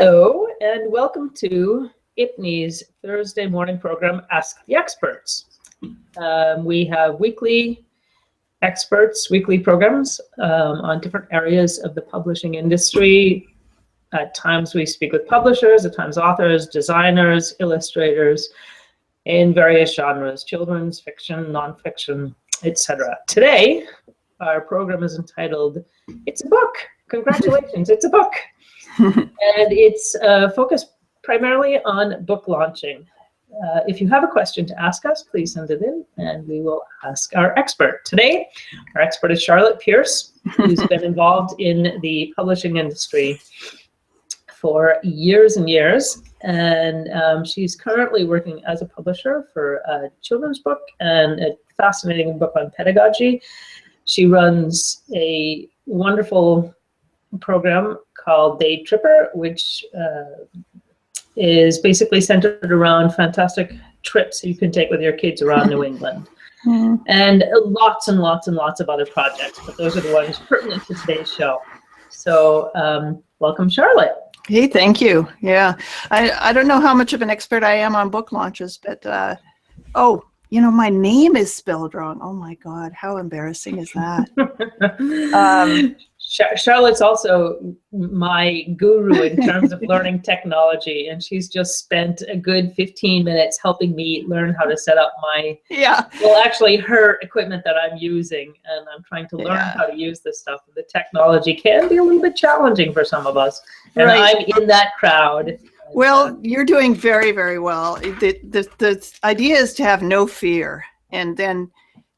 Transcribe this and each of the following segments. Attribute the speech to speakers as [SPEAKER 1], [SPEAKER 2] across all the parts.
[SPEAKER 1] Hello, and welcome to IPNE's Thursday morning program, Ask the Experts. We have weekly programs on different areas of the publishing industry. At times we speak with publishers, at times authors, designers, illustrators in various genres, children's fiction, nonfiction, etc. Today, our program is entitled, It's a Book. Congratulations, it's a book. And it's focused primarily on book launching. If you have a question to ask us, please send it in and we will ask our expert. Today, our expert is Charlotte Pierce, who's been involved in the publishing industry for years and years. And she's currently working as a publisher for a children's book and a fascinating book on pedagogy. She runs a wonderful program called Day Tripper, which is basically centered around fantastic trips you can take with your kids around New England. And lots and lots and lots of other projects, but those are the ones pertinent to today's show. So welcome, Charlotte.
[SPEAKER 2] Hey, thank you. Yeah, I don't know how much of an expert I am on book launches, but oh, you know, my name is spelled wrong. Oh my God, how embarrassing is that?
[SPEAKER 1] Charlotte's also my guru in terms of learning technology, and she's just spent a good 15 minutes helping me learn how to set up my, actually her equipment that I'm using, and I'm trying to learn how to use this stuff. The technology can be a little bit challenging for some of us, and I'm in that crowd.
[SPEAKER 2] Well, you're doing very, very well. The idea is to have no fear, and then,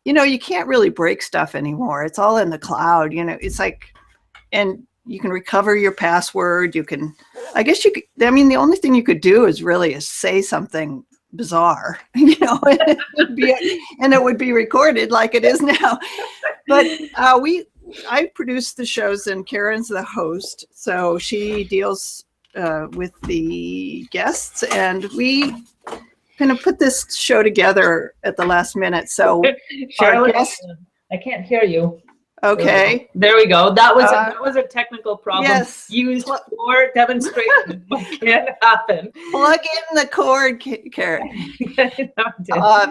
[SPEAKER 2] you know, you can't really break stuff anymore. It's all in the cloud, you know, it's like, and you can recover your password. You can, I guess you could, I mean, the only thing you could do is really say something bizarre, you know, and it would be recorded like it is now. But I produce the shows and Karen's the host. So she deals with the guests, and we kind of put this show together at the last minute. So
[SPEAKER 1] Charlotte, I can't hear you.
[SPEAKER 2] Okay.
[SPEAKER 1] There we go. That was a technical problem used for demonstration. What can happen?
[SPEAKER 2] Plug in the cord, Karen.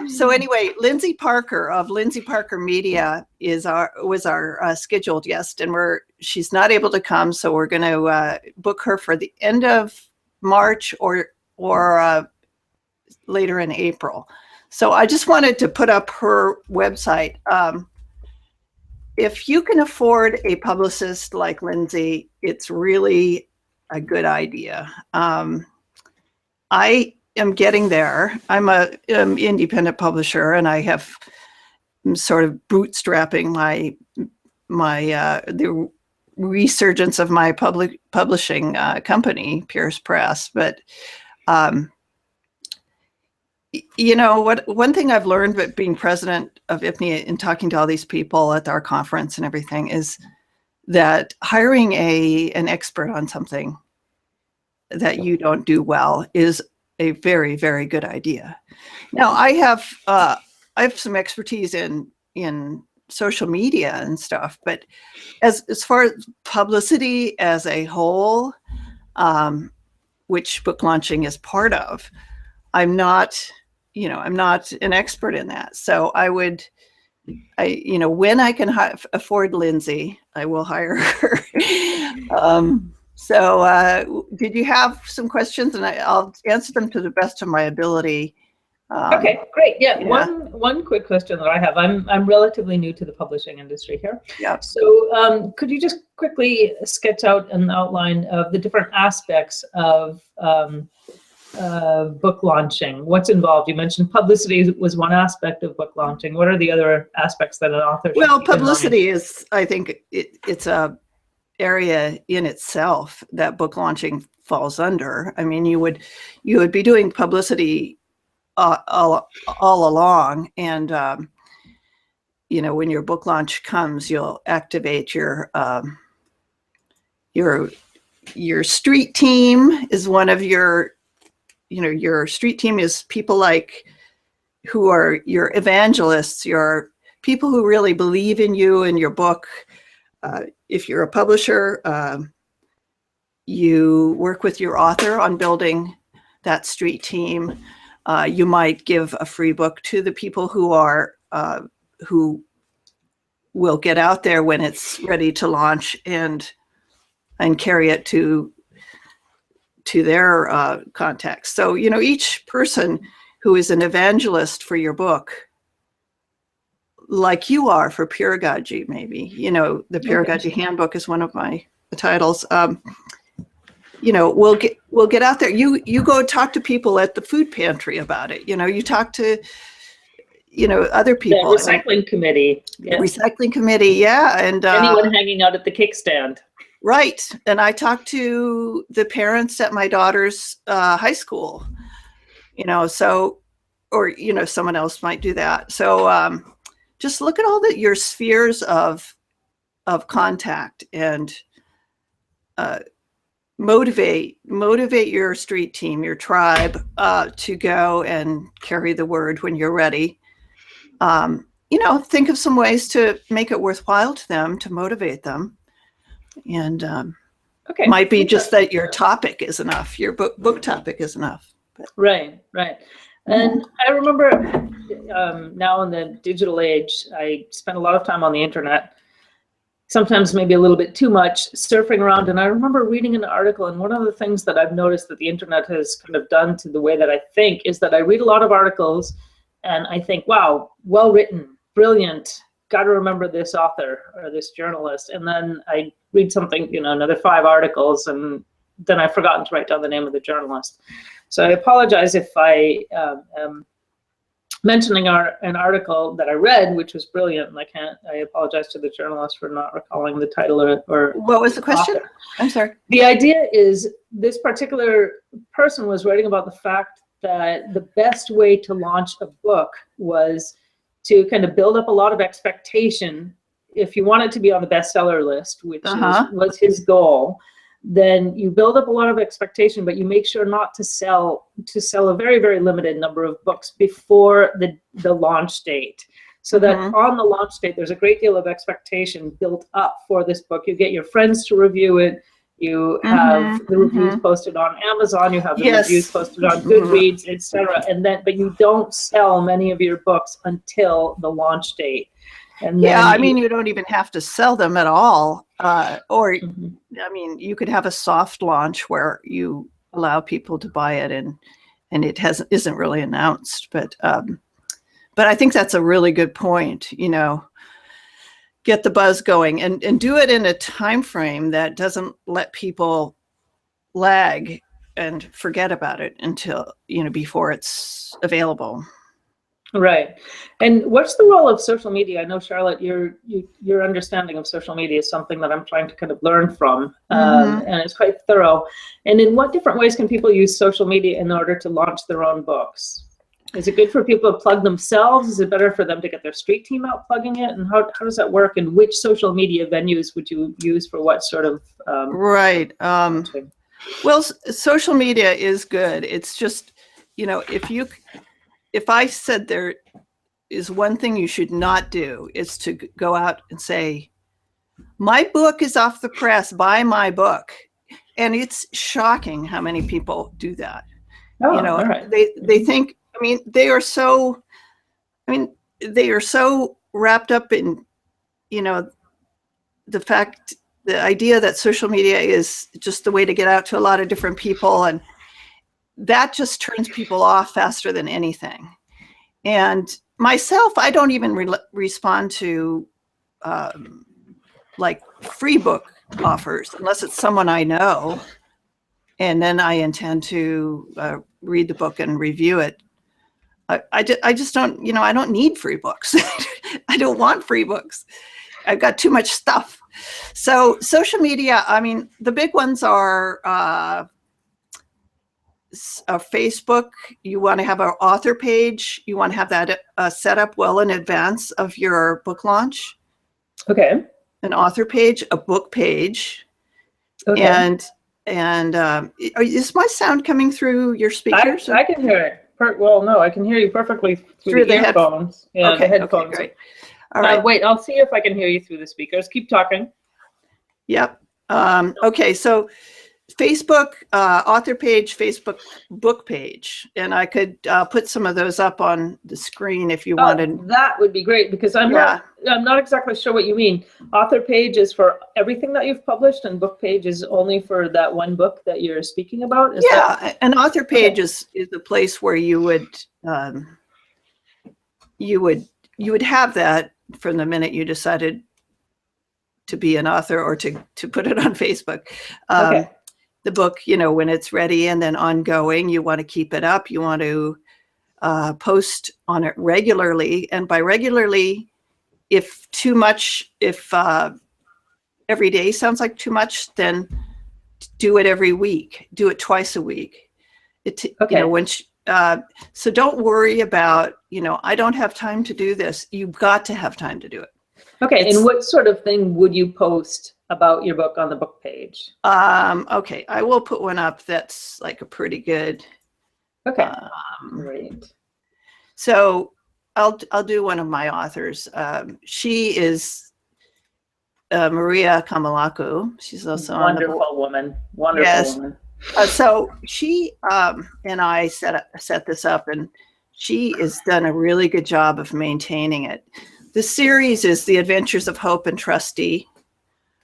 [SPEAKER 2] So anyway, Lindsay Parker of Lindsay Parker Media was our scheduled guest, and she's not able to come, so we're going to book her for the end of March or later in April. So I just wanted to put up her website. If you can afford a publicist like Lindsay, it's really a good idea. I am getting there. I'm an independent publisher, and I'm sort of bootstrapping the resurgence of my publishing company, Pierce Press. But you know what? One thing I've learned, but being president of IPNE and talking to all these people at our conference and everything, is that hiring an expert on something that you don't do well is a very, very good idea. Now, I have some expertise in social media and stuff, but as far as publicity as a whole, which book launching is part of, I'm not an expert in that. So when I can afford Lindsay, I will hire her. So did you have some questions? And I'll answer them to the best of my ability.
[SPEAKER 1] Okay, great. Yeah. One quick question that I have. I'm relatively new to the publishing industry here.
[SPEAKER 2] Yeah.
[SPEAKER 1] So could you just quickly sketch out an outline of the different aspects of book launching? What's involved? You mentioned publicity was one aspect of book launching. What are the other aspects that an author should
[SPEAKER 2] Well, publicity is, I think, it's a area in itself that book launching falls under. I mean, you would be doing publicity all along, and when your book launch comes, you'll activate your street team is one of your street team is people who are your evangelists, your people who really believe in you and your book. If you're a publisher, you work with your author on building that street team. You might give a free book to the people who will get out there when it's ready to launch and carry it to their contacts. So, each person who is an evangelist for your book, like you are for Pedagogy, maybe, the Pedagogy Handbook is one of my titles. We'll get out there. You go talk to people at the food pantry about it. You talk to, other people.
[SPEAKER 1] The recycling committee.
[SPEAKER 2] Yeah. Recycling committee, yeah. And
[SPEAKER 1] anyone hanging out at the kickstand.
[SPEAKER 2] Right. And I talked to the parents at my daughter's high school, so, or, someone else might do that. So just look at all your spheres of contact and motivate your street team, your tribe, to go and carry the word when you're ready. Think of some ways to make it worthwhile to them, to motivate them. And
[SPEAKER 1] okay,
[SPEAKER 2] might be just that your topic is enough, your book topic is enough. But.
[SPEAKER 1] Right. And I remember now in the digital age, I spend a lot of time on the internet, sometimes maybe a little bit too much, surfing around. And I remember reading an article, and one of the things that I've noticed that the internet has kind of done to the way that I think is that I read a lot of articles and I think, wow, well written, brilliant, got to remember this author or this journalist. And then I read something, another 5 articles, and then I've forgotten to write down the name of the journalist. So I apologize if I am mentioning an article that I read, which was brilliant, and I apologize to the journalist for not recalling the title or
[SPEAKER 2] what was the question?
[SPEAKER 1] Author.
[SPEAKER 2] I'm sorry.
[SPEAKER 1] The idea is this particular person was writing about the fact that the best way to launch a book was to kind of build up a lot of expectation. If you want it to be on the bestseller list, which was his goal, then you build up a lot of expectation, but you make sure not to sell a very, very limited number of books before the launch date. So that on the launch date, there's a great deal of expectation built up for this book. You get your friends to review it. You have the reviews posted on Amazon. You have the reviews posted on Goodreads, etc. But you don't sell many of your books until the launch date. And then
[SPEAKER 2] you don't even have to sell them at all. You could have a soft launch where you allow people to buy it and it isn't really announced. But I think that's a really good point. Get the buzz going and do it in a time frame that doesn't let people lag and forget about it until before it's available.
[SPEAKER 1] Right. And what's the role of social media? I know, Charlotte, your understanding of social media is something that I'm trying to kind of learn from, and it's quite thorough. And in what different ways can people use social media in order to launch their own books? Is it good for people to plug themselves? Is it better for them to get their street team out plugging it? And how does that work? And which social media venues would you use for what sort of?
[SPEAKER 2] Right. Well, social media is good. It's just, if I said there is one thing you should not do, is to go out and say, my book is off the press, buy my book. And it's shocking how many people do that.
[SPEAKER 1] Oh, all right.
[SPEAKER 2] They think, they are so wrapped up in, the idea that social media is just the way to get out to a lot of different people. And that just turns people off faster than anything. And myself, I don't even respond to like free book offers unless it's someone I know. And then I intend to read the book and review it. I just don't, I don't need free books. I don't want free books. I've got too much stuff. So social media, the big ones are Facebook. You want to have an author page. You want to have that set up well in advance of your book launch.
[SPEAKER 1] Okay.
[SPEAKER 2] An author page, a book page. Okay. And is my sound coming through your speakers?
[SPEAKER 1] I can hear it. No, I can hear you perfectly through the headphones. Yeah,
[SPEAKER 2] okay,
[SPEAKER 1] the headphones.
[SPEAKER 2] Okay, great. All right.
[SPEAKER 1] Wait, I'll see if I can hear you through the speakers. Keep talking.
[SPEAKER 2] Yep. Okay, so Facebook author page, Facebook book page, and I could put some of those up on the screen if you wanted.
[SPEAKER 1] That would be great, because I'm not exactly sure what you mean. Author page is for everything that you've published, and book page is only for that one book that you're speaking about. Is that...
[SPEAKER 2] an author page is a place where you would have that from the minute you decided to be an author or to put it on Facebook. The book, when it's ready, and then ongoing, you want to keep it up. You want to post on it regularly. And by regularly, if every day sounds like too much, then do it every week. Do it twice a week. So don't worry about, I don't have time to do this. You've got to have time to do it.
[SPEAKER 1] Okay, and what sort of thing would you post about your book on the book page?
[SPEAKER 2] Okay, I will put one up that's like a pretty good.
[SPEAKER 1] Okay, great.
[SPEAKER 2] So I'll do one of my authors. She is Maria Kamalaku. She's also
[SPEAKER 1] wonderful woman. Wonderful woman.
[SPEAKER 2] So she and I set this up, and she has done a really good job of maintaining it. The series is The Adventures of Hope and Trustee.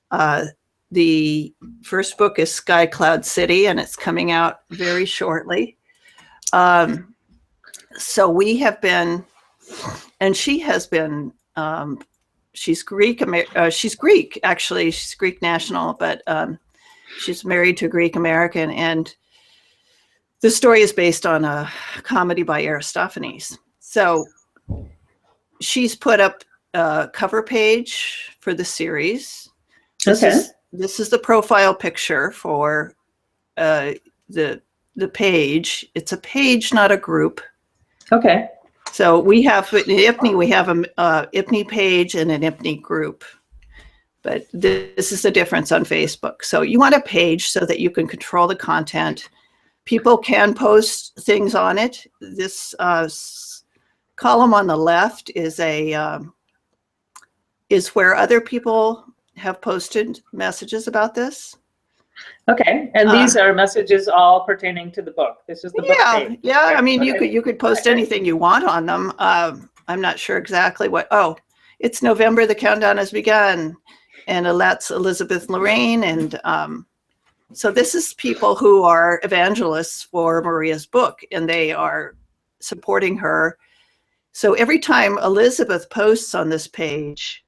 [SPEAKER 2] The first book is Sky Cloud City, and it's coming out very shortly. So we have been, and she has been, she's Greek, actually. She's Greek national, but she's married to a Greek American, and the story is based on a comedy by Aristophanes. So she's put up a cover page for the series. This is the profile picture for the page. It's a page, not a group.
[SPEAKER 1] Okay.
[SPEAKER 2] So we have in IPNE, we have a IPNE page and an IPNE group. But this is the difference on Facebook. So you want a page so that you can control the content. People can post things on it. This column on the left is where other people have posted messages about this. Okay,
[SPEAKER 1] and these are messages all pertaining to the book. This is the book page.
[SPEAKER 2] Yeah. I mean, you could post anything you want on them. I'm not sure exactly what. Oh, it's November. The countdown has begun, and that's Elizabeth Lorraine, and so this is people who are evangelists for Maria's book, and they are supporting her. So every time Elizabeth posts on this page,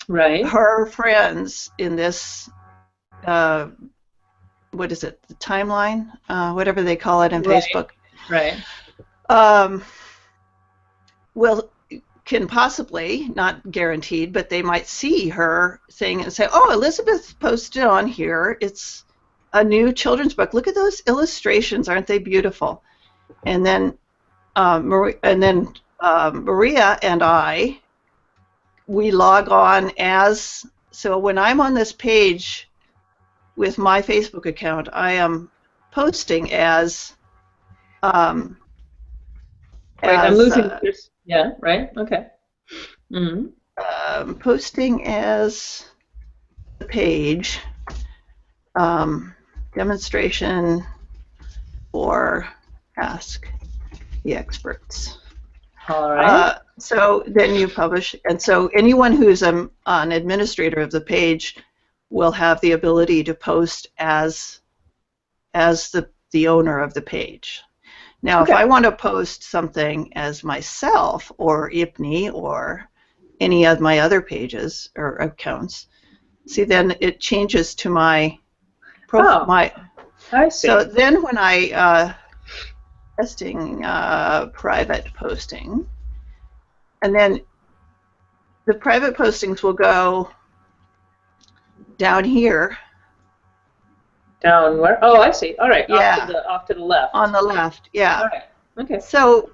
[SPEAKER 1] right,
[SPEAKER 2] her friends in this, what is it, the timeline, whatever they call it in Facebook,
[SPEAKER 1] right,
[SPEAKER 2] can possibly, not guaranteed, but they might see her thing and say, oh, Elizabeth posted on here, it's a new children's book. Look at those illustrations, aren't they beautiful? And then Maria and I, we log on as, so when I'm on this page with my Facebook account, I am posting as,
[SPEAKER 1] right, I'm losing this. Yeah, right, okay.
[SPEAKER 2] Mm-hmm. Posting as the page, demonstration or ask the experts.
[SPEAKER 1] All right.
[SPEAKER 2] So then you publish, and so anyone who's an administrator of the page will have the ability to post as the owner of the page. Now, if I want to post something as myself or IPNE or any of my other pages or accounts, see, then it changes to my profile.
[SPEAKER 1] I see.
[SPEAKER 2] So then when I testing private posting, and then the private postings will go down here.
[SPEAKER 1] Down where? Oh, I see. All right.
[SPEAKER 2] Yeah.
[SPEAKER 1] Off to the left.
[SPEAKER 2] On the left. Yeah.
[SPEAKER 1] All right. Okay.
[SPEAKER 2] So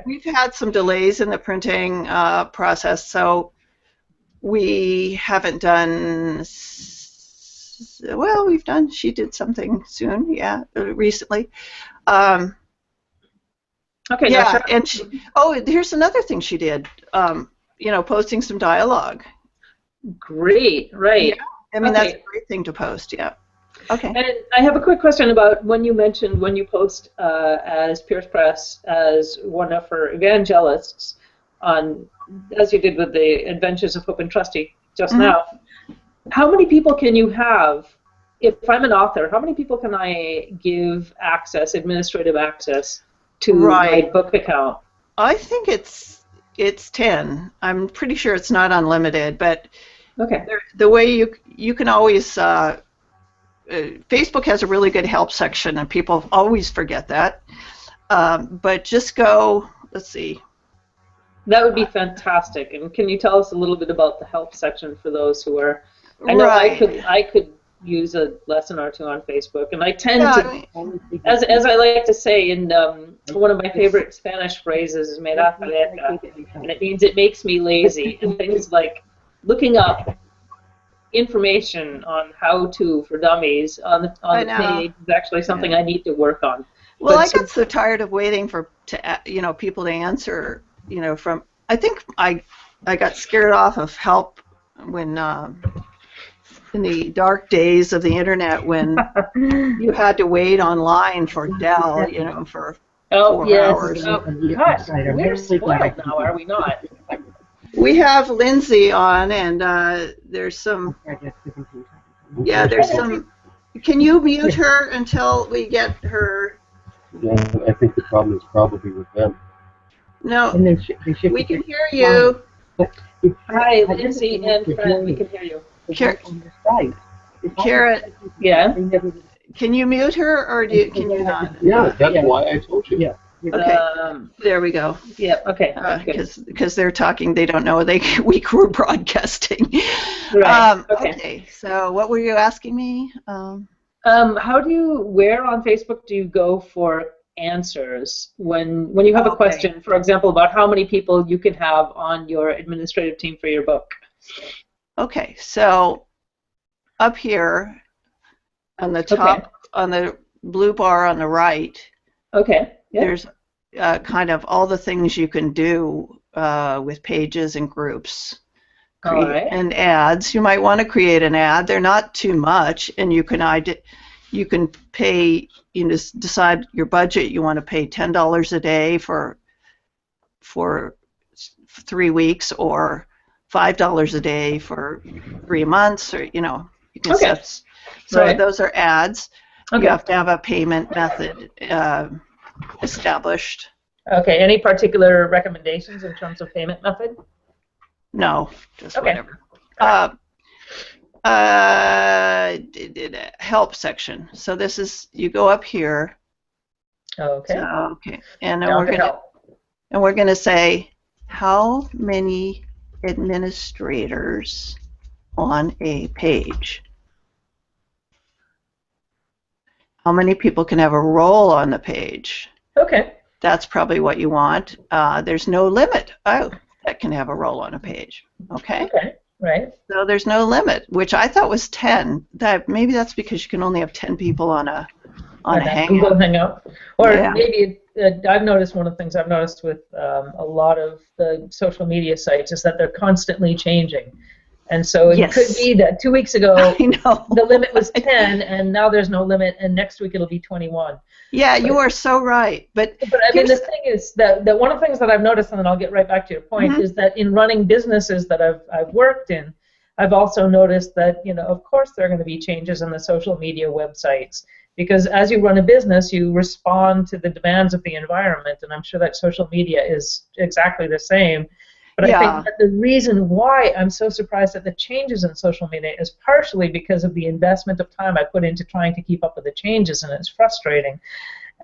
[SPEAKER 2] we've had some delays in the printing process, so we haven't done. Well, we've done. She did something soon. Yeah, recently. Okay. Yeah, and here's another thing she did. Posting some dialogue.
[SPEAKER 1] Great. Right.
[SPEAKER 2] I mean, that's
[SPEAKER 1] Okay.
[SPEAKER 2] a great thing to post. Yeah. Okay.
[SPEAKER 1] And I have a quick question about when you mentioned when you post as Pierce Press as one of her evangelists on, as you did with the Adventures of Hope and Trusty just now. How many people can you have? If I'm an author, how many people can I give access, administrative access, to my book account?
[SPEAKER 2] I think it's 10. I'm pretty sure it's not unlimited, but
[SPEAKER 1] okay.
[SPEAKER 2] The way you can always Facebook has a really good help section, and people always forget that. But just go. Let's see.
[SPEAKER 1] That would be fantastic. And can you tell us a little bit about the help section for those who are? I know I could use a lesson or two on Facebook, and I tend to, as I like to say, in one of my favorite Spanish phrases is "me da pereza," and it means it makes me lazy. And things like looking up information on how-to for dummies on the page is actually something I need to work on.
[SPEAKER 2] Well, I got so tired of waiting for people to answer. From I think I got scared off of help when. In the dark days of the internet, when you had to wait online for Dell, for 4 hours.
[SPEAKER 1] Oh, gosh, we're spoiled now, are we not?
[SPEAKER 2] We have Lindsay on, and there's some. Yeah, there's some. Can you mute her until we get her?
[SPEAKER 3] Yeah, I think the problem is probably with them.
[SPEAKER 2] No, we can hear you.
[SPEAKER 1] Hi, Lindsay and Fred, we can hear you.
[SPEAKER 2] Karen,
[SPEAKER 1] yeah.
[SPEAKER 2] Can you mute her, or can you not?
[SPEAKER 3] Yeah, that's why I told you.
[SPEAKER 4] Yeah.
[SPEAKER 2] Okay. There we go.
[SPEAKER 1] Yeah. Okay.
[SPEAKER 2] Because they're talking, they don't know we were broadcasting.
[SPEAKER 1] Right.
[SPEAKER 2] Okay. So what were you asking me?
[SPEAKER 1] Where on Facebook do you go for answers when you have a question, for example, about how many people you can have on your administrative team for your book?
[SPEAKER 2] Okay, so up here on the top, on the blue bar on the right, there's kind of all the things you can do with pages and groups. And ads. You might want to create an ad. They're not too much, and you can pay. You just decide your budget. You want to pay $10 a day for 3 weeks, or $5 a day for 3 months, or you can set. So those are ads. You have to have a payment method established.
[SPEAKER 1] Okay. Any particular recommendations in terms of payment method?
[SPEAKER 2] No, just whatever. Help section. So this is, you go up here.
[SPEAKER 1] Okay.
[SPEAKER 2] So, and then we're gonna say how many administrators on a page. How many people can have a role on the page?
[SPEAKER 1] Okay.
[SPEAKER 2] That's probably what you want. There's no limit. Oh, that can have a role on a page. Okay.
[SPEAKER 1] Right.
[SPEAKER 2] So there's no limit, which I thought was 10. Maybe that's because you can only have 10 people on a
[SPEAKER 1] Hangout. Or maybe I've noticed one of the things I've noticed with a lot of the social media sites is that they're constantly changing. And so it could be that 2 weeks ago the limit was 10, and now there's no limit, and next week it'll be 21.
[SPEAKER 2] Yeah, you are so right. But
[SPEAKER 1] I mean, the thing is that one of the things that I've noticed, and then I'll get right back to your point, is that in running businesses that I've worked in, I've also noticed that, of course there are going to be changes in the social media websites, because as you run a business, you respond to the demands of the environment, and I'm sure that social media is exactly the same. But I think that the reason why I'm so surprised at the changes in social media is partially because of the investment of time I put into trying to keep up with the changes, and it's frustrating.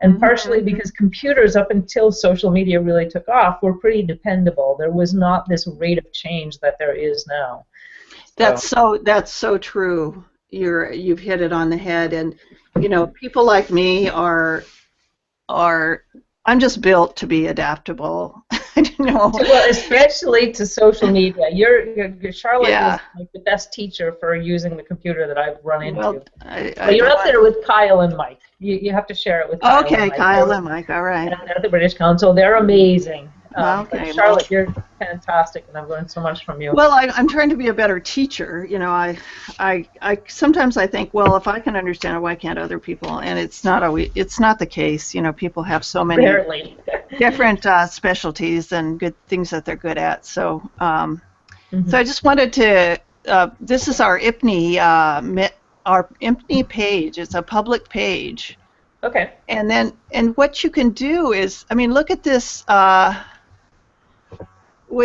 [SPEAKER 1] And partially because computers, up until social media really took off, were pretty dependable. There was not this rate of change that there is now.
[SPEAKER 2] That's so true. You've hit it on the head. And people like me are I'm just built to be adaptable. I don't know.
[SPEAKER 1] Well, especially to social media. Charlotte is like the best teacher for using the computer that I've run into. Well, you're up there with Kyle and Mike. You have to share it with Kyle and Mike.
[SPEAKER 2] Kyle and Mike, all right.
[SPEAKER 1] At the British Council. They're amazing. But
[SPEAKER 2] Okay.
[SPEAKER 1] Charlotte, you're fantastic, and I've learned so much from you.
[SPEAKER 2] Well, I'm trying to be a better teacher. You know, I sometimes I think, well, if I can understand it, why can't other people? And it's not the case. You know, people have so many
[SPEAKER 1] Barely.
[SPEAKER 2] different specialties and good things that they're good at. So,
[SPEAKER 1] Mhm.
[SPEAKER 2] so I just wanted to. This is our IPNE our IPNE page. It's a public page.
[SPEAKER 1] Okay.
[SPEAKER 2] And what you can do is, I mean, look at this. Well,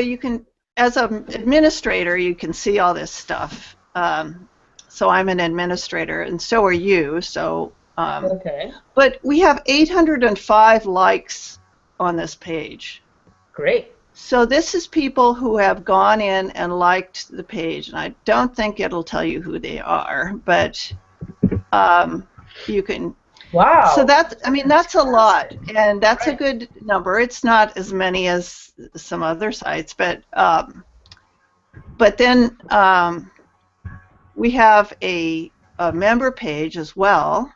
[SPEAKER 2] you can, as an administrator, you can see all this stuff. So I'm an administrator, and so are you. So,
[SPEAKER 1] Okay.
[SPEAKER 2] but we have 805 likes on this page.
[SPEAKER 1] Great.
[SPEAKER 2] So this is people who have gone in and liked the page, and I don't think it'll tell you who they are, but you can.
[SPEAKER 1] Wow.
[SPEAKER 2] So that's a lot, and that's a good number. It's not as many as some other sites, but then we have a member page as well.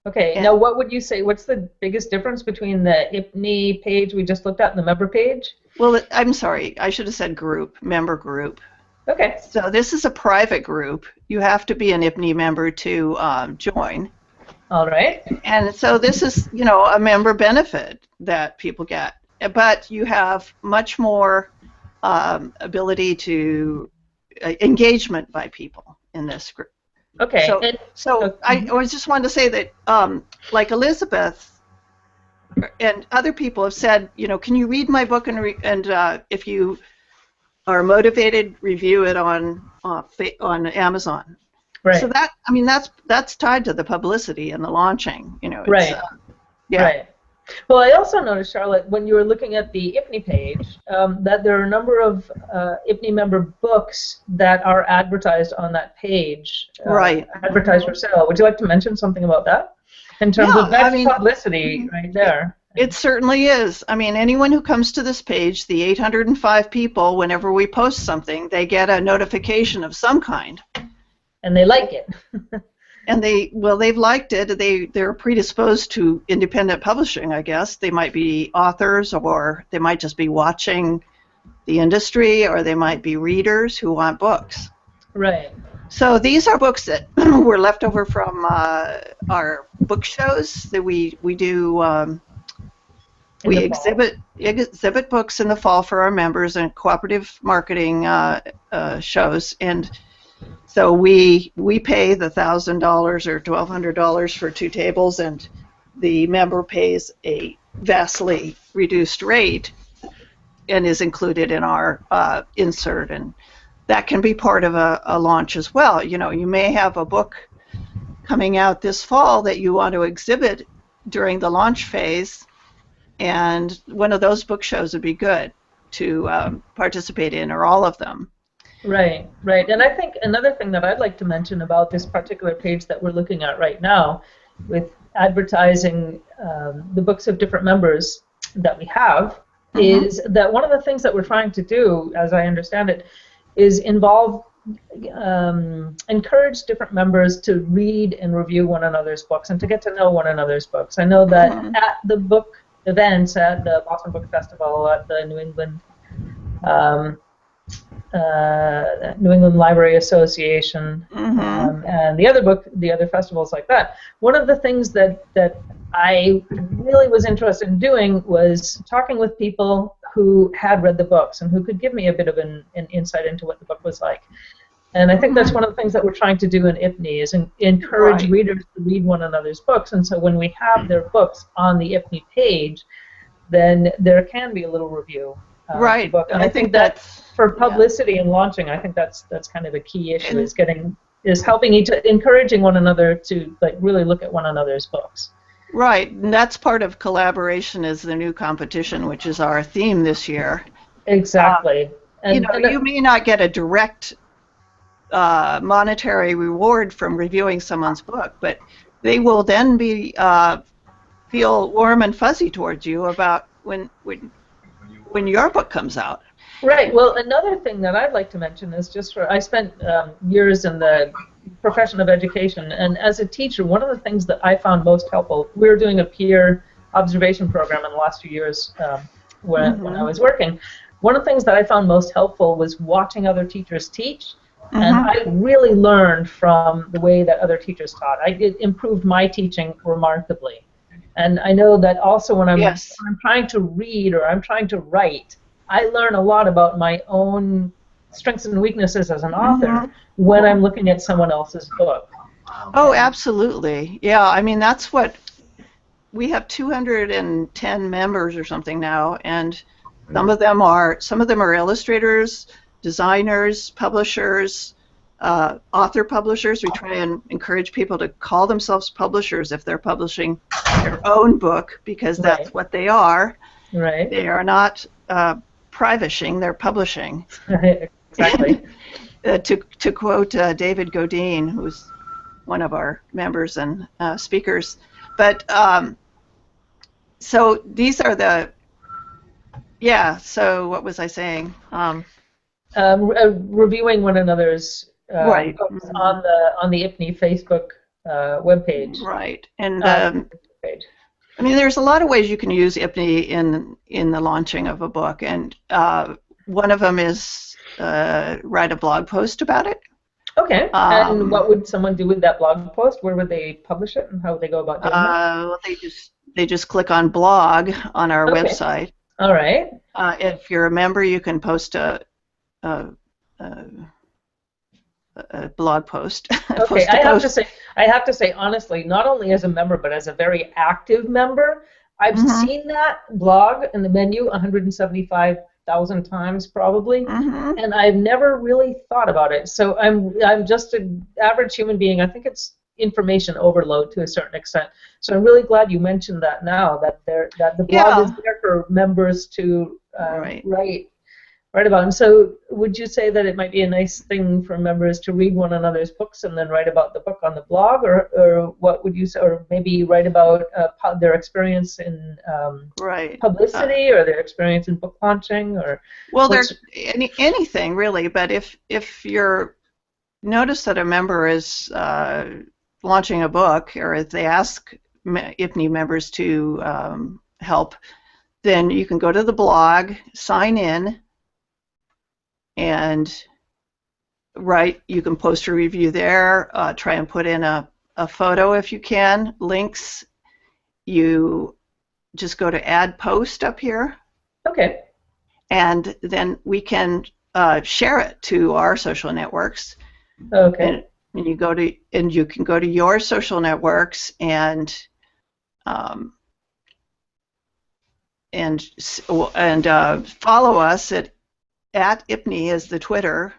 [SPEAKER 1] Okay.
[SPEAKER 2] And
[SPEAKER 1] now, what would you say? What's the biggest difference between the IPNE page we just looked at and the member page?
[SPEAKER 2] Well, I'm sorry, I should have said member group.
[SPEAKER 1] Okay.
[SPEAKER 2] So this is a private group. You have to be an IPNE member to join.
[SPEAKER 1] All right.
[SPEAKER 2] And so this is, you know, a member benefit that people get, but you have much more ability to engagement by people in this group.
[SPEAKER 1] Okay.
[SPEAKER 2] So I just wanted to say that, like Elizabeth and other people have said, you know, can you read my book and if you are motivated, review it on Amazon.
[SPEAKER 1] Right.
[SPEAKER 2] So that's tied to the publicity and the launching, you know.
[SPEAKER 1] Right.
[SPEAKER 2] Yeah.
[SPEAKER 1] Right. Well, I also noticed, Charlotte, when you were looking at the IPNE page, that there are a number of IPNE member books that are advertised on that page.
[SPEAKER 2] Right.
[SPEAKER 1] Advertised for sale. Would you like to mention something about that? In terms of that's publicity right there.
[SPEAKER 2] It certainly is. I mean, anyone who comes to this page, the 805 people, whenever we post something, they get a notification of some kind.
[SPEAKER 1] And they like it.
[SPEAKER 2] And they've liked it. They're predisposed to independent publishing, I guess. They might be authors, or they might just be watching the industry, or they might be readers who want books.
[SPEAKER 1] Right.
[SPEAKER 2] So these are books that were left over from our book shows that we do. We exhibit books in the fall for our members and cooperative marketing shows, and so we pay the $1,000 or $1,200 for 2 tables, and the member pays a vastly reduced rate and is included in our insert, and that can be part of a launch as well. You know, you may have a book coming out this fall that you want to exhibit during the launch phase, and one of those book shows would be good to participate in, or all of them.
[SPEAKER 1] Right, right. And I think another thing that I'd like to mention about this particular page that we're looking at right now, with advertising the books of different members that we have, is that one of the things that we're trying to do, as I understand it, is encourage different members to read and review one another's books and to get to know one another's books. I know that at the book events, at the Boston Book Festival, at the New England Library Association, and the other festivals like that, one of the things that I really was interested in doing was talking with people who had read the books and who could give me a bit of an insight into what the book was like. And I think that's one of the things that we're trying to do in IPNE, is encourage readers to read one another's books. And so when we have their books on the IPNE page, then there can be a little review of the book. And I think that for publicity and launching, I think that's kind of a key issue, is helping encouraging one another to really look at one another's books.
[SPEAKER 2] Right, and that's part of collaboration, is the new competition, which is our theme this year.
[SPEAKER 1] Exactly.
[SPEAKER 2] You may not get a direct monetary reward from reviewing someone's book, but they will then feel warm and fuzzy towards you about when your book comes out.
[SPEAKER 1] Right. Well, another thing that I'd like to mention is I spent years in the profession of education, and as a teacher, one of the things that I found most helpful, we were doing a peer observation program in the last few years when I was working. One of the things that I found most helpful was watching other teachers teach. And I really learned from the way that other teachers taught. It improved my teaching remarkably. And I know that also when I'm trying to read or I'm trying to write, I learn a lot about my own strengths and weaknesses as an author when I'm looking at someone else's book.
[SPEAKER 2] Oh, absolutely. Yeah, I mean, that's what we have 210 members or something now, and some of them are illustrators, designers, publishers, author publishers. We try and encourage people to call themselves publishers if they're publishing their own book, because that's what they are.
[SPEAKER 1] Right.
[SPEAKER 2] They are not privishing, they're publishing.
[SPEAKER 1] Exactly.
[SPEAKER 2] To quote David Godine, who's one of our members and speakers. But so these are the, so what was I saying?
[SPEAKER 1] Reviewing one another's books on the IPNE Facebook webpage.
[SPEAKER 2] Right. And I mean, there's a lot of ways you can use IPNE in the launching of a book, and one of them is write a blog post about it.
[SPEAKER 1] Okay. And what would someone do with that blog post? Where would they publish it, and how would they go about doing that?
[SPEAKER 2] Well, they just click on blog on our website.
[SPEAKER 1] All right.
[SPEAKER 2] If you're a member, you can post a blog post.
[SPEAKER 1] Okay, I have to say honestly, not only as a member but as a very active member, I've seen that blog in the menu 175,000 times probably, and I've never really thought about it. So I'm just an average human being. I think it's information overload to a certain extent. So I'm really glad you mentioned that now, that the blog is there for members to write about. And so would you say that it might be a nice thing for members to read one another's books and then write about the book on the blog, or what would you say, or maybe write about their experience in publicity or their experience in book launching, or
[SPEAKER 2] there's anything really. But if you're notice that a member is launching a book, or if they ask IPNE members to help, then you can go to the blog, sign in, and you can post a review there, try and put in a photo if you can, links. You just go to add post up here.
[SPEAKER 1] Okay.
[SPEAKER 2] And then we can share it to our social networks.
[SPEAKER 1] Okay.
[SPEAKER 2] And you can go to your social networks and follow us at IPNE is the Twitter.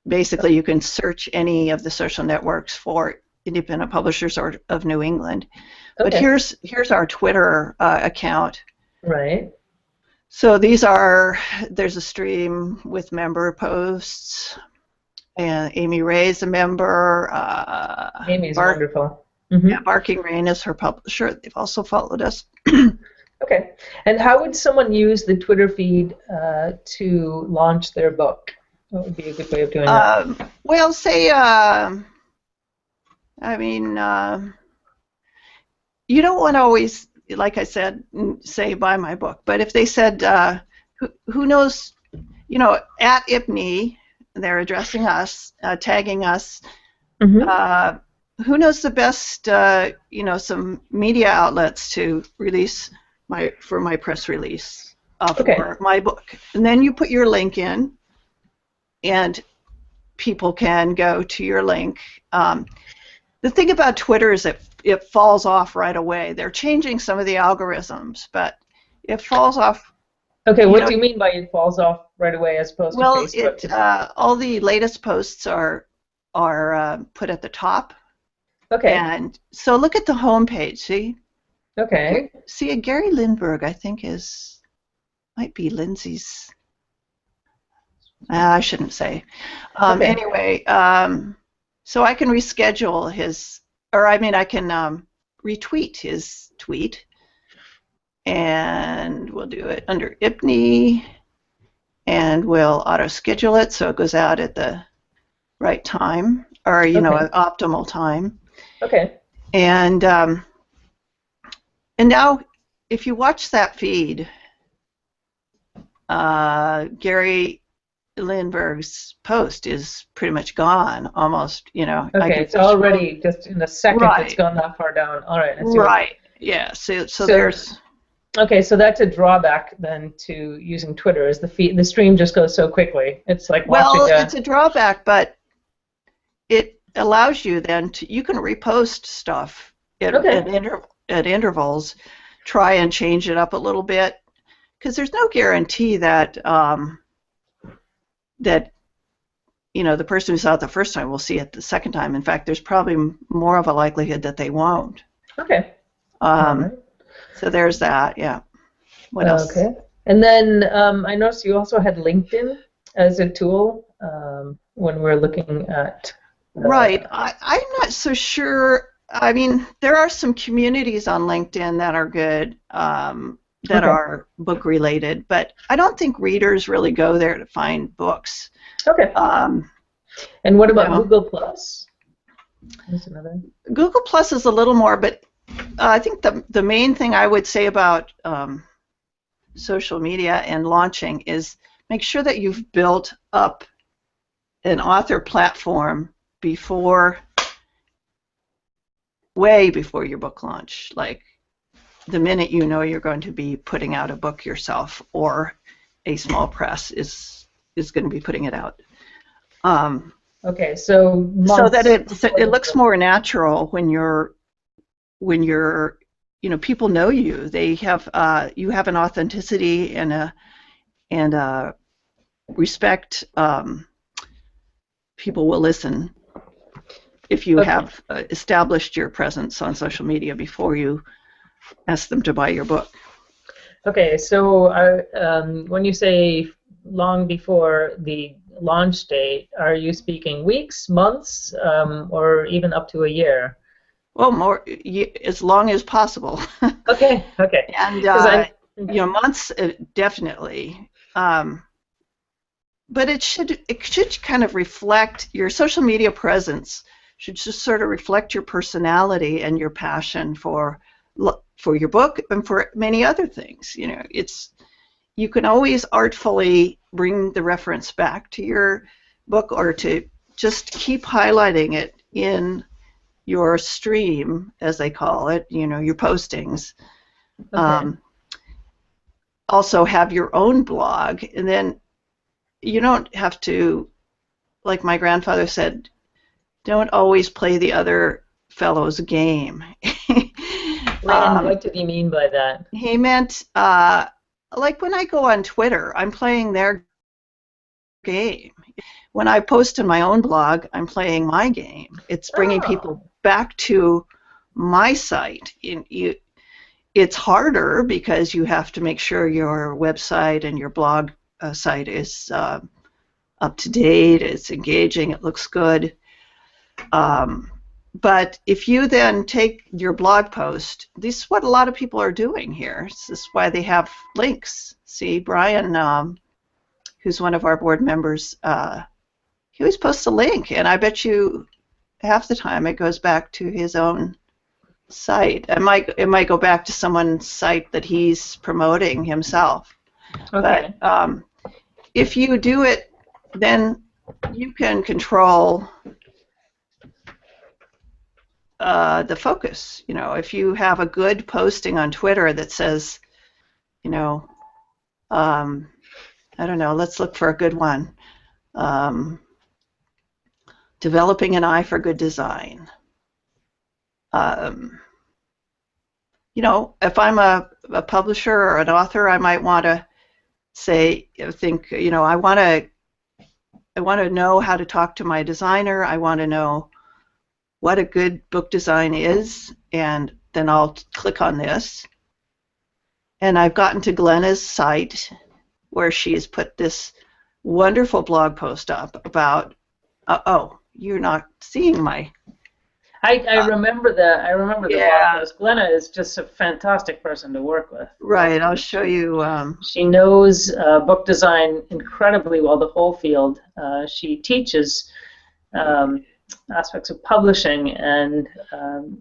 [SPEAKER 2] Basically, you can search any of the social networks for Independent Publishers of New England. Okay. But here's our Twitter account.
[SPEAKER 1] Right.
[SPEAKER 2] So there's a stream with member posts, and Amy Ray's a member.
[SPEAKER 1] Amy's wonderful.
[SPEAKER 2] Yeah, Barking Rain is her publisher. They've also followed us.
[SPEAKER 1] Okay. And how would someone use the Twitter feed to launch their book? What would be a good way of doing that?
[SPEAKER 2] Well, say, you don't want to always, like I said, say buy my book. But if they said, who knows, at IPNE, they're addressing us, tagging us. Who knows the best, some media outlets to release for my press release for my book. And then you put your link in, and people can go to your link. The thing about Twitter is it falls off right away. They're changing some of the algorithms, but it falls off.
[SPEAKER 1] Okay, what do you mean by it falls off right away as opposed to Facebook?
[SPEAKER 2] All the latest posts are put at the top.
[SPEAKER 1] Okay.
[SPEAKER 2] And so look at the home page, see?
[SPEAKER 1] Okay.
[SPEAKER 2] See, Gary Lindbergh, I think might be Lindsay's. I shouldn't say. Anyway, so I can reschedule I can retweet his tweet, and we'll do it under IPNE, and we'll auto-schedule it so it goes out at the right time, or an optimal time.
[SPEAKER 1] Okay.
[SPEAKER 2] And now if you watch that feed, Gary Lindbergh's post is pretty much gone, almost. You know.
[SPEAKER 1] Okay, it's already just in a second.
[SPEAKER 2] Right.
[SPEAKER 1] It's gone that far down. All right. I see
[SPEAKER 2] Right. Yeah. So there's.
[SPEAKER 1] Okay, so that's a drawback then to using Twitter. Is the stream just goes so quickly? It's like watching.
[SPEAKER 2] Well, it's a drawback, but it allows you then to you can repost stuff at intervals. Try and change it up a little bit, because there's no guarantee that that the person who saw it the first time will see it the second time. In fact, there's probably more of a likelihood that they won't.
[SPEAKER 1] Okay.
[SPEAKER 2] So there's that. Yeah. What else?
[SPEAKER 1] Okay. And then I noticed you also had LinkedIn as a tool when we're looking at.
[SPEAKER 2] Right. I'm not so sure. I mean, there are some communities on LinkedIn that are good, that are book related, but I don't think readers really go there to find books.
[SPEAKER 1] Okay. And what about Google Plus? There's another.
[SPEAKER 2] Google Plus is a little more, but I think the main thing I would say about social media and launching is make sure that you've built up an author platform way before your book launch, like the minute you know you're going to be putting out a book yourself, or a small press is going to be putting it out.
[SPEAKER 1] Okay, so
[SPEAKER 2] that it looks more natural when you're people know you. They have you have an authenticity and a respect. People will listen if you have established your presence on social media before you ask them to buy your book.
[SPEAKER 1] Okay, so when you say long before the launch date, are you speaking weeks, months, or even up to a year?
[SPEAKER 2] Well, more as long as possible.
[SPEAKER 1] Okay.
[SPEAKER 2] And months definitely. But it should kind of reflect your social media presence. Should just sort of reflect your personality and your passion for your book and for many other things. You can always artfully bring the reference back to your book, or to just keep highlighting it in your stream, as they call it, your postings.
[SPEAKER 1] Okay.
[SPEAKER 2] Also have your own blog, and then you don't have to, like my grandfather said, don't always play the other fellow's game.
[SPEAKER 1] What did he mean by that?
[SPEAKER 2] He meant, like when I go on Twitter, I'm playing their game. When I post in my own blog, I'm playing my game. It's bringing people back to my site. It's harder because you have to make sure your website and your blog site is up to date, it's engaging, it looks good. But if you then take your blog post, this is what a lot of people are doing here. This is why they have links. See, Brian, who's one of our board members, he always posts a link, and I bet you half the time it goes back to his own site. It might go back to someone's site that he's promoting himself.
[SPEAKER 1] Okay.
[SPEAKER 2] But if you do it, then you can control the focus. If you have a good posting on Twitter that says, I don't know, let's look for a good one. Developing an eye for good design. If I'm a publisher or an author, I might want to I want to know how to talk to my designer. I want to know what a good book design is, and then I'll click on this. And I've gotten to Glenna's site, where she has put this wonderful blog post up about, you're not seeing my...
[SPEAKER 1] I remember that. I remember the blog post. Glenna is just a fantastic person to work with.
[SPEAKER 2] Right, I'll show you.
[SPEAKER 1] She knows book design incredibly well, the whole field. She teaches aspects of publishing, and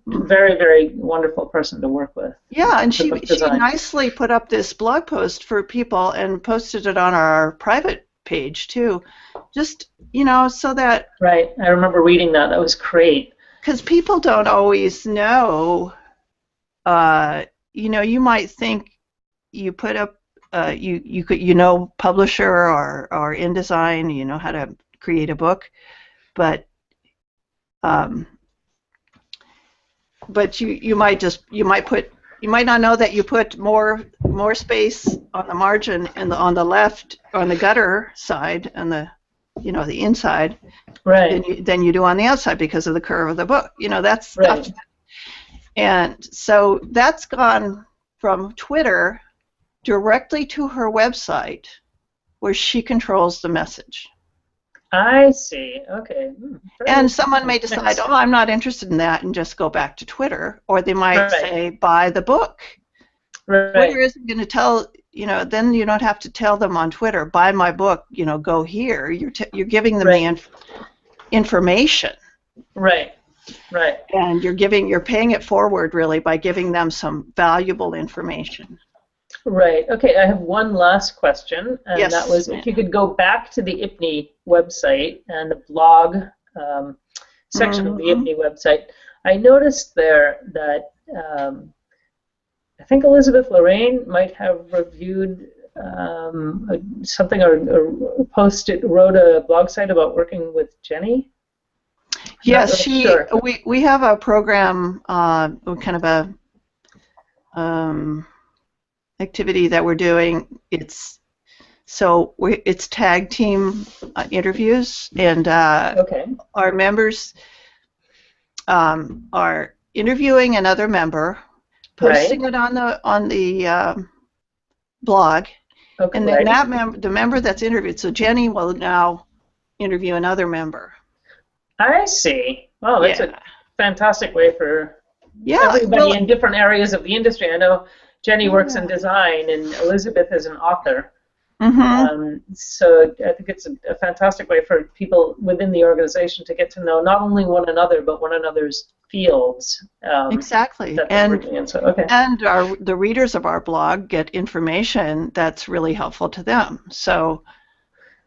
[SPEAKER 1] very, very wonderful person to work with.
[SPEAKER 2] Yeah, and
[SPEAKER 1] for
[SPEAKER 2] she
[SPEAKER 1] book design.
[SPEAKER 2] nicely put up this blog post for people and posted it on our private page too, just so that
[SPEAKER 1] Right, I remember reading that. That was great.
[SPEAKER 2] because people don't always know. You might think you put up you could publisher or InDesign, you know how to create a book, but you might not know that you put more space on the margin and on the left, on the gutter side, and the the inside,
[SPEAKER 1] Right.
[SPEAKER 2] than you do on the outside because of the curve of the book. That's
[SPEAKER 1] Right.
[SPEAKER 2] stuff. And so that's gone from Twitter directly to her website, where she controls the message.
[SPEAKER 1] I see. Okay.
[SPEAKER 2] And someone may decide, oh, I'm not interested in that, and just go back to Twitter, or they might
[SPEAKER 1] Right.
[SPEAKER 2] say, buy the book.
[SPEAKER 1] Right.
[SPEAKER 2] Twitter isn't going to tell, then you don't have to tell them on Twitter, buy my book, go here. You're giving them
[SPEAKER 1] Right.
[SPEAKER 2] the information.
[SPEAKER 1] Right. Right.
[SPEAKER 2] And you're paying it forward, really, by giving them some valuable information.
[SPEAKER 1] Right. Okay, I have one last question, and
[SPEAKER 2] Yes,
[SPEAKER 1] that was
[SPEAKER 2] ma'am.
[SPEAKER 1] if you could go back to the IPNE website and the blog section of the IPNE website. I noticed there that I think Elizabeth Lorraine might have reviewed something or wrote a blog site about working with Jenny.
[SPEAKER 2] Yes,
[SPEAKER 1] really sure.
[SPEAKER 2] we have a program, kind of a activity that we're doing. It's tag team interviews, and
[SPEAKER 1] Okay.
[SPEAKER 2] our members are interviewing another member, posting it on the blog,
[SPEAKER 1] Okay.
[SPEAKER 2] and then
[SPEAKER 1] Right.
[SPEAKER 2] the member that's interviewed. So Jenny will now interview another member.
[SPEAKER 1] I see. Oh, that's a fantastic way for everybody in different areas of the industry. I know Jenny works in design, and Elizabeth is an author. So I think it's a fantastic way for people within the organization to get to know not only one another, but one another's fields.
[SPEAKER 2] Exactly.
[SPEAKER 1] That they're working in. So, okay.
[SPEAKER 2] And the readers of our blog get information that's really helpful to them. So,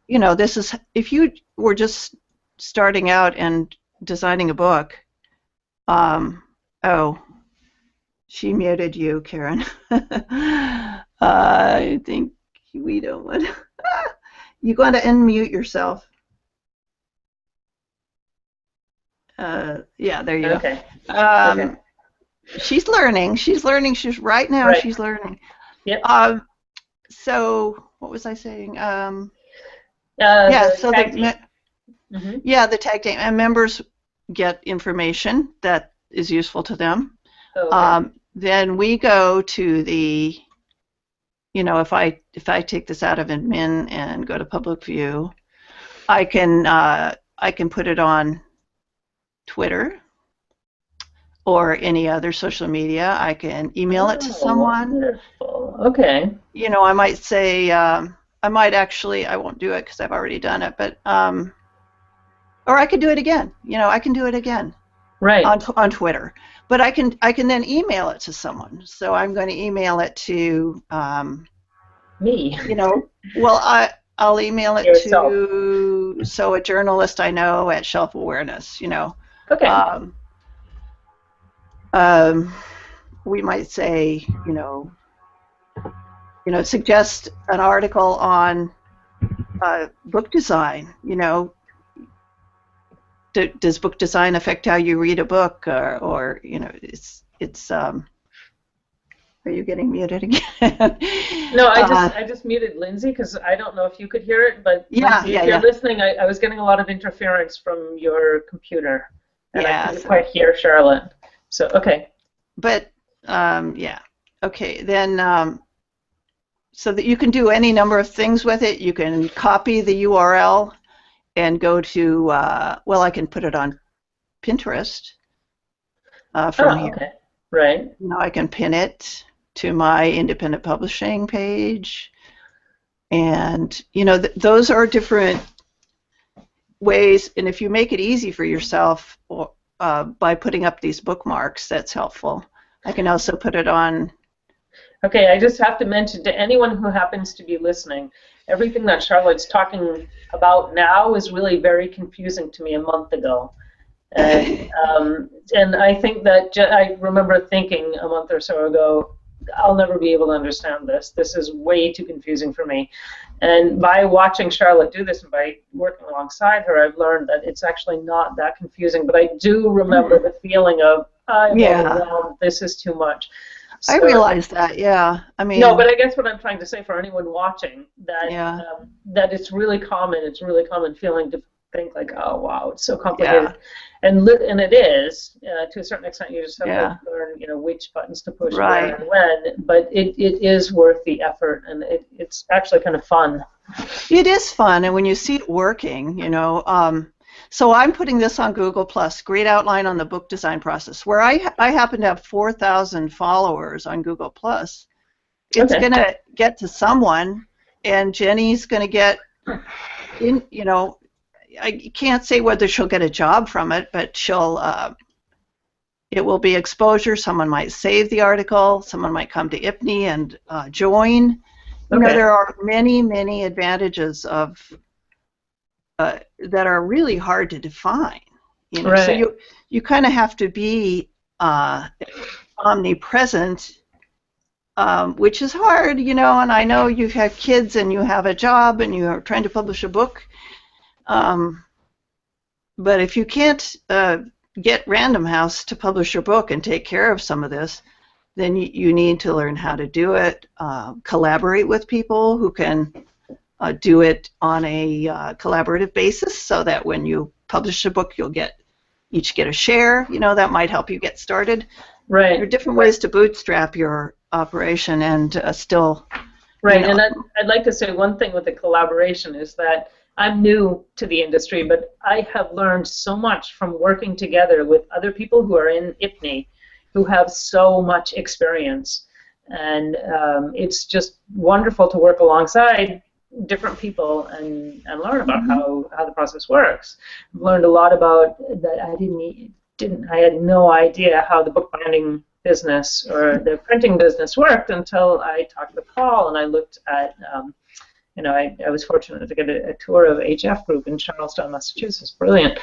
[SPEAKER 2] this is, if you were just starting out and designing a book, oh, she muted you, Karen. I think we don't want to. You're going to unmute yourself. Yeah, there you go.
[SPEAKER 1] Okay.
[SPEAKER 2] Okay. She's learning. She's learning. She's right now.
[SPEAKER 1] Right.
[SPEAKER 2] She's learning.
[SPEAKER 1] Yep.
[SPEAKER 2] So what was I saying?
[SPEAKER 1] The
[SPEAKER 2] So
[SPEAKER 1] tag team.
[SPEAKER 2] the tag team and members get information that is useful to them.
[SPEAKER 1] Okay.
[SPEAKER 2] Then we go to the, if I take this out of admin and go to public view, I can put it on Twitter or any other social media. I can email it to someone.
[SPEAKER 1] Wonderful. Okay.
[SPEAKER 2] I might say, I won't do it because I've already done it, but or I could do it again. I can do it again.
[SPEAKER 1] Right.
[SPEAKER 2] On Twitter, but I can then email it to someone. So I'm going to email it to
[SPEAKER 1] me.
[SPEAKER 2] Well, I'll email it
[SPEAKER 1] Yourself.
[SPEAKER 2] to a journalist I know at Shelf Awareness.
[SPEAKER 1] Okay.
[SPEAKER 2] We might say, suggest an article on book design. Does book design affect how you read a book, or it's are you getting muted again?
[SPEAKER 1] No, I just muted Lindsay because I don't know if you could hear it, but Lindsay, if you're listening, I was getting a lot of interference from your computer, and I couldn't quite hear Charlotte. So okay.
[SPEAKER 2] But okay, then so that you can do any number of things with it. You can copy the URL and go to I can put it on Pinterest from here.
[SPEAKER 1] Okay. Right.
[SPEAKER 2] I can pin it to my independent publishing page, and those are different ways, and if you make it easy for yourself by putting up these bookmarks, that's helpful. I can also put it on.
[SPEAKER 1] Okay, I just have to mention to anyone who happens to be listening, everything that Charlotte's talking about now is really very confusing to me a month ago. And I think that I remember thinking a month or so ago, I'll never be able to understand this. This is way too confusing for me. And by watching Charlotte do this and by working alongside her, I've learned that it's actually not that confusing. But I do remember the feeling of, I'm overwhelmed, this is too much. So,
[SPEAKER 2] I realize that, yeah. I mean,
[SPEAKER 1] no, but I guess what I'm trying to say for anyone watching, that that it's really common. It's a really common feeling to think like, oh wow, it's so complicated, and it is to a certain extent. You just have to learn, which buttons to push where and when. But it is worth the effort, and it's actually kind of fun.
[SPEAKER 2] It is fun, and when you see it working, So I'm putting this on Google+, great outline on the book design process, where I happen to have 4,000 followers on Google+. It's going to get to someone, and Jenny's going to get, I can't say whether she'll get a job from it, but it will be exposure. Someone might save the article. Someone might come to IPNE and join. There are many, many advantages of that are really hard to define, So you kind of have to be omnipresent, which is hard, And I know you have kids and you have a job and you are trying to publish a book, but if you can't get Random House to publish your book and take care of some of this, then you need to learn how to do it, collaborate with people who can do it on a collaborative basis, so that when you publish a book, you'll each get a share. That might help you get started.
[SPEAKER 1] Right.
[SPEAKER 2] There are different ways to bootstrap your operation and still.
[SPEAKER 1] Right. And I'd like to say one thing with the collaboration is that I'm new to the industry, but I have learned so much from working together with other people who are in IPNE, who have so much experience, and it's just wonderful to work alongside different people and learn about how the process works. I've learned a lot about that. I had no idea how the bookbinding business or the printing business worked until I talked to Paul and I looked at I was fortunate to get a tour of HF Group in Charlestown, Massachusetts. Brilliant.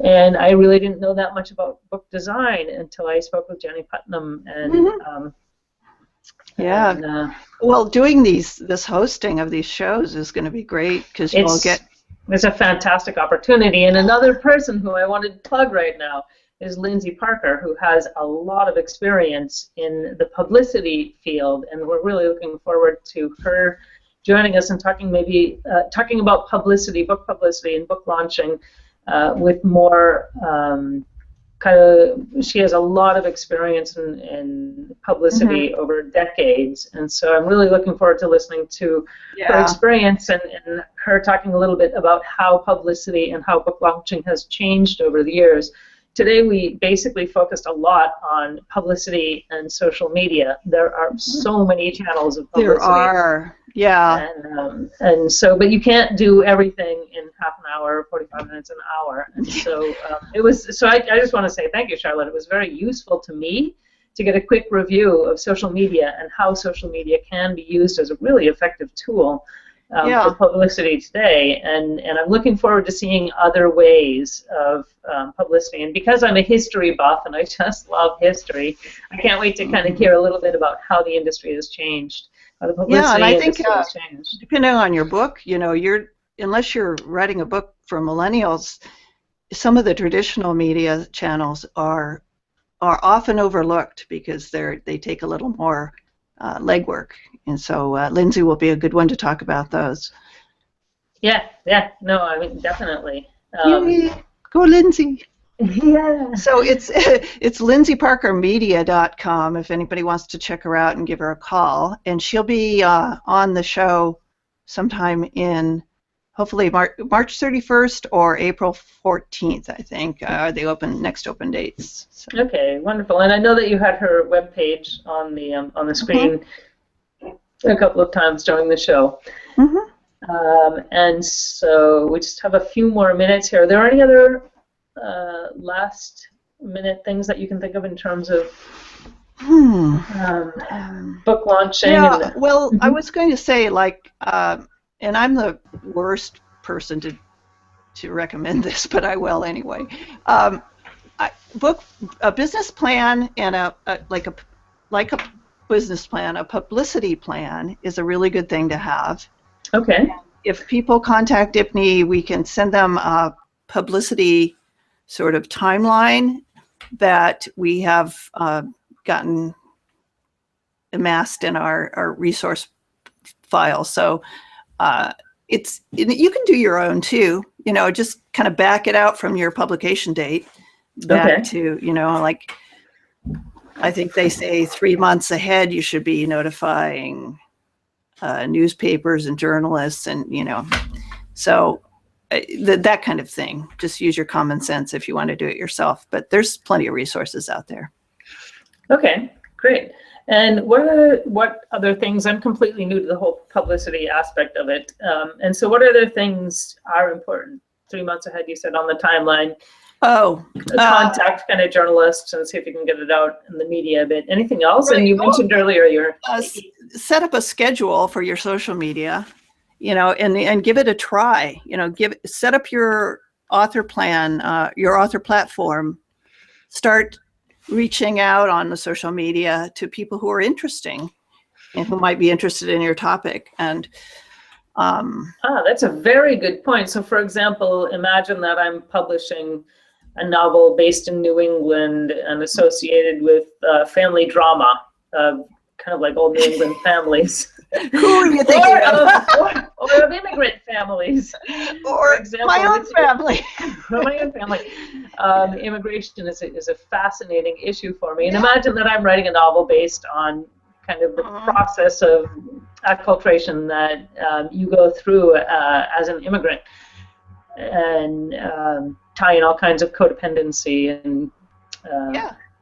[SPEAKER 1] And I really didn't know that much about book design until I spoke with Jenny Putnam and
[SPEAKER 2] well, doing this hosting of these shows is going to be great because you'll get.
[SPEAKER 1] It's a fantastic opportunity, and another person who I wanted to plug right now is Lindsay Parker, who has a lot of experience in the publicity field, and we're really looking forward to her joining us and talking about publicity, book publicity, and book launching with more. She has a lot of experience in publicity over decades, and so I'm really looking forward to listening to her experience and her talking a little bit about how publicity and how book launching has changed over the years. Today we basically focused a lot on publicity and social media. There are so many channels of publicity.
[SPEAKER 2] There are,
[SPEAKER 1] and so, but you can't do everything in half an hour, 45 minutes, an hour. And so it was. So I just want to say thank you, Charlotte. It was very useful to me to get a quick review of social media and how social media can be used as a really effective tool for publicity today, and I'm looking forward to seeing other ways of publicity. And because I'm a history buff and I just love history, I can't wait to kind of hear a little bit about how the industry has changed, how the publicity
[SPEAKER 2] and I think
[SPEAKER 1] has changed.
[SPEAKER 2] Depending on your book, unless you're writing a book for millennials, some of the traditional media channels are often overlooked because they take a little more legwork. And so Lindsay will be a good one to talk about those.
[SPEAKER 1] No, I mean, definitely.
[SPEAKER 2] Go, Lindsay.
[SPEAKER 1] Yeah.
[SPEAKER 2] So it's lindsayparkermedia.com if anybody wants to check her out and give her a call. And she'll be on the show sometime in hopefully March 31st or April 14th, I think, are the next open dates. So.
[SPEAKER 1] Okay, wonderful. And I know that you had her webpage on the screen a couple of times during the show. And so we just have a few more minutes here. Are there any other last minute things that you can think of in terms of book launching?
[SPEAKER 2] Yeah, well, I
[SPEAKER 1] Mhm.
[SPEAKER 2] was going to say, like, and I'm the worst person to recommend this, but I will anyway. A business plan and like a business plan, a publicity plan is a really good thing to have.
[SPEAKER 1] Okay.
[SPEAKER 2] If people contact IPNE, we can send them a publicity sort of timeline that we have gotten amassed in our resource file. So you can do your own too. Just kind of back it out from your publication date back to like I think they say 3 months ahead you should be notifying newspapers and journalists, and so that kind of thing. Just use your common sense if you want to do it yourself. But there's plenty of resources out there.
[SPEAKER 1] Okay, great. And what other things? I'm completely new to the whole publicity aspect of it. And so what other things are important? 3 months ahead, you said, on the timeline. Contact kind of journalists and see if you can get it out in the media a bit. Anything else? Right. And you mentioned earlier your
[SPEAKER 2] set up a schedule for your social media, and give it a try. Set up your author plan, your author platform. Start reaching out on the social media to people who are interesting and who might be interested in your topic. And
[SPEAKER 1] that's a very good point. So, for example, imagine that I'm publishing a novel based in New England and associated with family drama, kind of like old New England families.
[SPEAKER 2] Who are you thinking
[SPEAKER 1] or of immigrant families.
[SPEAKER 2] Or for example, my own family.
[SPEAKER 1] My own family. Immigration is a fascinating issue for me. And imagine that I'm writing a novel based on kind of the process of acculturation that you go through as an immigrant, and tie in all kinds of codependency and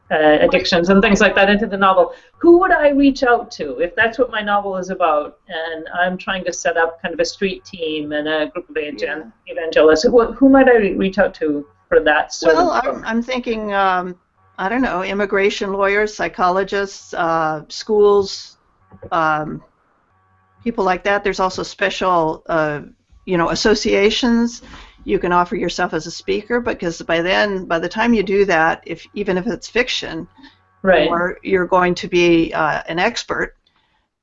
[SPEAKER 1] addictions and things like that into the novel. Who would I reach out to if that's what my novel is about, and I'm trying to set up kind of a street team and a group of evangelists? Who might I reach out to for that sort of
[SPEAKER 2] I'm thinking, I don't know, immigration lawyers, psychologists, schools, people like that. There's also special, associations. You can offer yourself as a speaker, because by the time you do that, even if it's fiction,
[SPEAKER 1] right,
[SPEAKER 2] you're going to be an expert.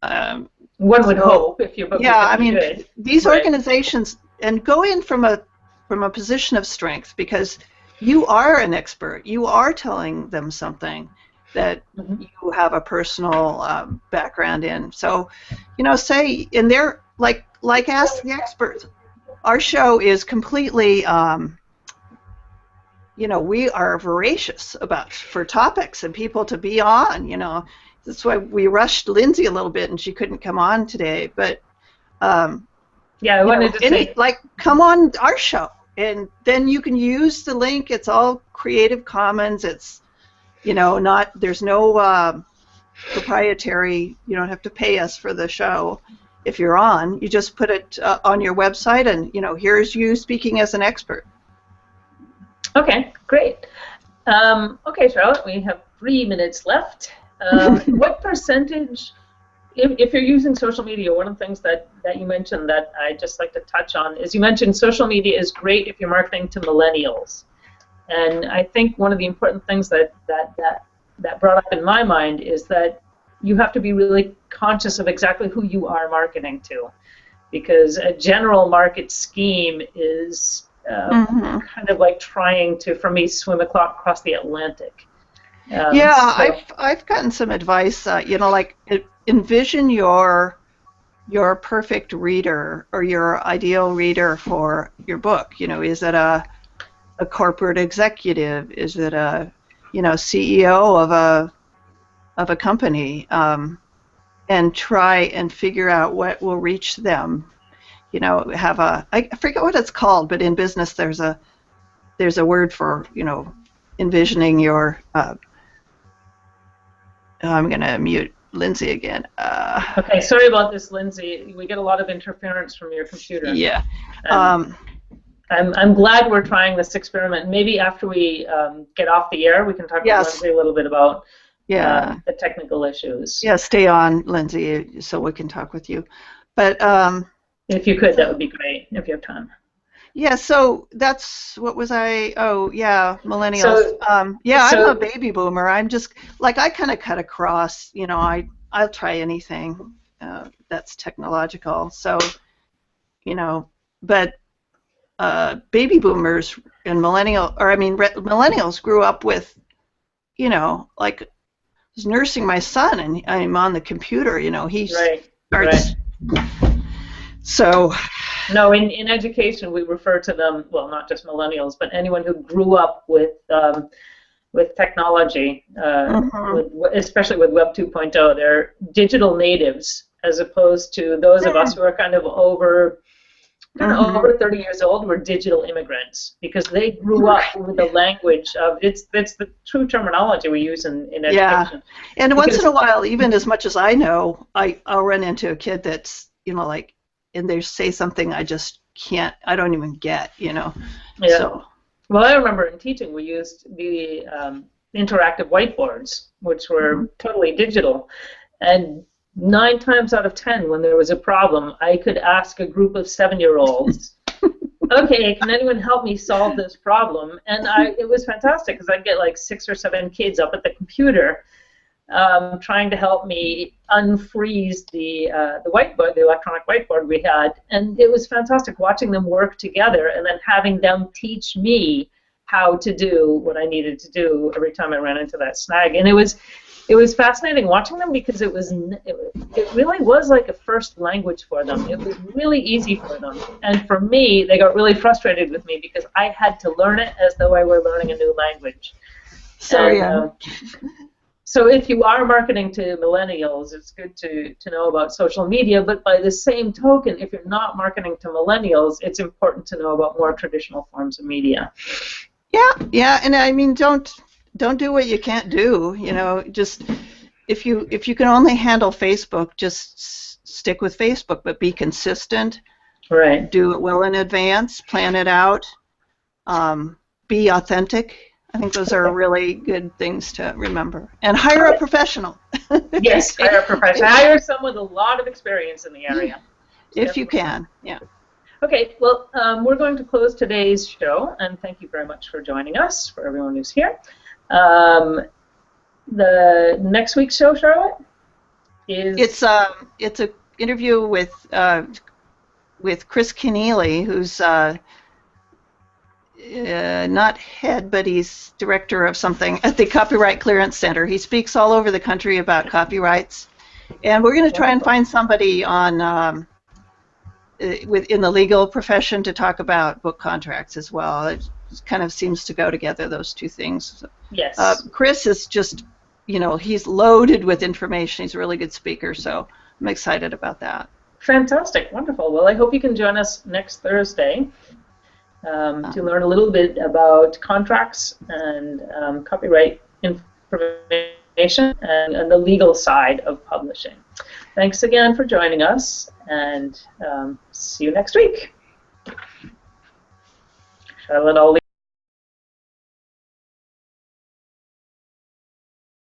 [SPEAKER 1] One would hope, if your book is
[SPEAKER 2] I mean,
[SPEAKER 1] good.
[SPEAKER 2] These organizations, and go in from a position of strength, because you are an expert. You are telling them something that you have a personal background in. So, say in there, like Ask the Experts. Our show is completely, we are voracious for topics and people to be on. That's why we rushed Lindsay a little bit and she couldn't come on today. But
[SPEAKER 1] I wanted to say,
[SPEAKER 2] come on our show, and then you can use the link. It's all Creative Commons. It's, there's no proprietary. You don't have to pay us for the show. If you're on, you just put it on your website, and here's you speaking as an expert.
[SPEAKER 1] Okay, great. Okay, Charlotte, we have 3 minutes left. What percentage, if you're using social media, one of the things that you mentioned that I just like to touch on is you mentioned social media is great if you're marketing to millennials, and I think one of the important things that brought up in my mind is that you have to be really conscious of exactly who you are marketing to, because a general market scheme is kind of like trying to, for me, swim across the Atlantic.
[SPEAKER 2] I've gotten some advice. Like envision your perfect reader or your ideal reader for your book. Is it a corporate executive? Is it a CEO of a company, and try and figure out what will reach them. I forget what it's called, but in business there's a word for envisioning your I'm going to mute Lindsay again.
[SPEAKER 1] Okay, sorry about this, Lindsay. We get a lot of interference from your computer.
[SPEAKER 2] Yeah.
[SPEAKER 1] I'm glad we're trying this experiment. Maybe after we get off the air, we can talk
[SPEAKER 2] Yes.
[SPEAKER 1] to Lindsay a little bit about
[SPEAKER 2] Yeah.
[SPEAKER 1] the technical issues.
[SPEAKER 2] Yeah, stay on, Lindsay, so we can talk with you. But
[SPEAKER 1] if you could, that would be great, if you have time.
[SPEAKER 2] yeah, so that's what was I? Oh, yeah, millennials.
[SPEAKER 1] So,
[SPEAKER 2] yeah,
[SPEAKER 1] so,
[SPEAKER 2] I'm a baby boomer. I'm just like I kind of cut across. You know, I'll try anything that's technological. So, you know, but baby boomers and millennials grew up with, you know, like I was nursing my son and I'm on the computer. You know, he starts. So.
[SPEAKER 1] No, in education we refer to them, well, not just millennials, but anyone who grew up with technology, especially with Web 2.0. They're digital natives, as opposed to those of us who are kind of over 30 years old. We're digital immigrants because they grew up with the language of it's the true terminology we use in education.
[SPEAKER 2] Yeah, and once in a while, even as much as I know, I'll run into a kid that's, you know, like. And they say something I just can't, I don't even get, you know.
[SPEAKER 1] Yeah.
[SPEAKER 2] So.
[SPEAKER 1] Well, I remember in teaching we used the interactive whiteboards, which were totally digital. And 9 times out of 10, when there was a problem, I could ask a group of 7-year-olds, okay, can anyone help me solve this problem? And it was fantastic because I'd get like 6 or 7 kids up at the computer trying to help me unfreeze the whiteboard, the electronic whiteboard we had, and it was fantastic watching them work together and then having them teach me how to do what I needed to do every time I ran into that snag. And it was fascinating watching them because it really was like a first language for them. It was really easy for them, and for me, they got really frustrated with me because I had to learn it as though I were learning a new language. So if you are marketing to millennials, it's good to know about social media, but by the same token, if you're not marketing to millennials, it's important to know about more traditional forms of media.
[SPEAKER 2] Yeah, and I mean, don't do what you can't do, you know, just if you can only handle Facebook, just stick with Facebook, but be consistent.
[SPEAKER 1] Right.
[SPEAKER 2] Do it well in advance, plan it out, be authentic. I think those are really good things to remember. And hire a professional.
[SPEAKER 1] Yes, hire a professional. Hire someone with a lot of experience in the area.
[SPEAKER 2] If you can, yeah.
[SPEAKER 1] Okay, well, we're going to close today's show, and thank you very much for joining us, for everyone who's here. The next week's show, Charlotte, is...
[SPEAKER 2] It's an interview with Chris Keneally, who's... not head, but he's director of something at the Copyright Clearance Center. He speaks all over the country about copyrights, and we're going to try and find somebody on in the legal profession to talk about book contracts as well. It kind of seems to go together, those two things.
[SPEAKER 1] Yes.
[SPEAKER 2] Chris is just, you know, he's loaded with information. He's a really good speaker, so I'm excited about that.
[SPEAKER 1] Fantastic, wonderful. Well, I hope you can join us next Thursday. To learn a little bit about contracts and copyright information and the legal side of publishing. Thanks again for joining us, and see you next week. Charlotte, I'll leave